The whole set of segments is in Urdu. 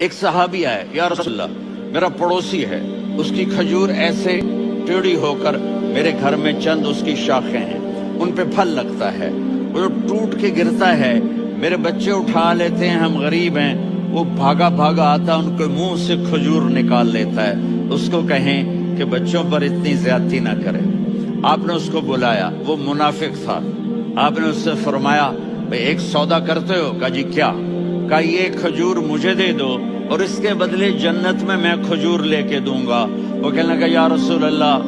ایک صحابی آئے، یا رسول اللہ میرا پڑوسی ہے، اس کی کھجور ایسے ٹیڑھی ہو کر میرے گھر میں چند اس کی شاخیں ہیں، ان پہ پھل لگتا ہے، وہ ٹوٹ کے گرتا ہے، میرے بچے اٹھا لیتے ہیں، ہم غریب ہیں، وہ بھاگا بھاگا آتا ان کے منہ سے کھجور نکال لیتا ہے، اس کو کہیں کہ بچوں پر اتنی زیادتی نہ کرے۔ آپ نے اس کو بلایا، وہ منافق تھا، آپ نے اس سے فرمایا بھئی ایک سودا کرتے ہو؟ کہا جی کیا؟ کہا یہ کھجور مجھے دے دو اور اس کے بدلے جنت میں کھجور لے کے دوں گا۔ وہ کہنے لگا یا رسول اللہ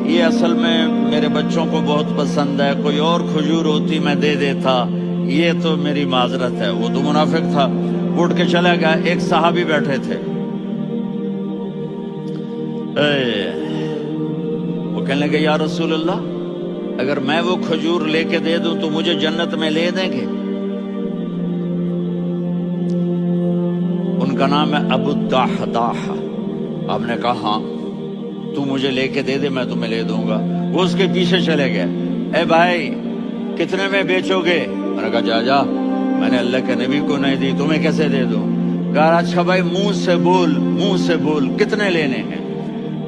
یہ اصل میں میرے بچوں کو بہت پسند ہے، کوئی اور کھجور ہوتی میں دے دیتا، یہ تو میری معذرت ہے۔ وہ تو منافق تھا، اٹھ کے چلا گیا۔ ایک صحابی بیٹھے تھے، وہ کہنے لگے یا رسول اللہ اگر میں وہ کھجور لے کے دے دوں تو مجھے جنت میں لے دیں گے؟ ان کا نام ہے ابو الدحداح۔ آپ نے کہا ہاں تو مجھے لے کے دے دے میں تمہیں لے دوں گا۔ وہ اس کے پیچھے چلے گئے، اے بھائی کتنے میں بیچو گے؟ میں نے کہا جا میں نے اللہ کے نبی کو نہیں دی، تمہیں کیسے دے دوں؟ کہا اچھا بھائی منہ سے بول کتنے لینے ہیں؟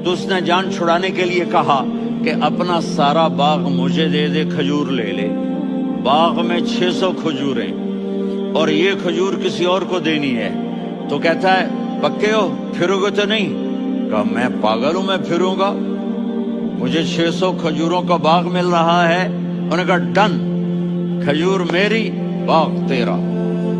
تو اس نے جان چھڑانے کے لیے کہا کہ اپنا سارا باغ مجھے دے دے، کھجور لے لے۔ باغ میں 600 کھجوریں اور یہ کھجور کسی اور کو دینی ہے۔ تو کہتا ہے پکے ہو، پھرو گے تو نہیں؟ کہا میں پاگل ہوں، میں پھروں گا؟ مجھے 600 کھجوروں کا باغ مل رہا ہے۔ انہوں نے کہا ڈن، کھجور میری باغ تیرا۔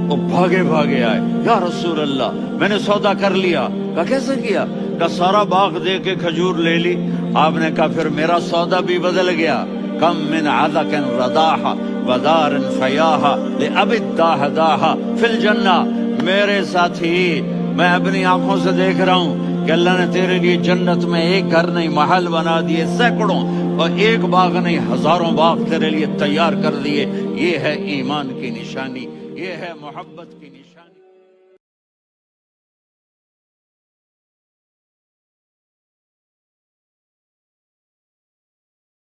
وہ بھاگے بھاگے آئے، یا رسول اللہ میں نے سودا کر لیا۔ کہا کیسے کیا؟ کہا سارا باغ دے کے کھجور لے لی۔ آپ نے کہا پھر میرا سودا بھی بدل گیا۔ کم من عذق رداح ودار فیاح لأبی الدحداح فی الجنہ۔ میرے ساتھی میں اپنی آنکھوں سے دیکھ رہا ہوں کہ اللہ نے تیرے لیے جنت میں ایک گھر نہیں محل بنا دیے سینکڑوں، اور ایک باغ نہیں ہزاروں باغ تیرے لیے تیار کر دیے۔ یہ ہے ایمان کی نشانی، یہ ہے محبت کی نشانی۔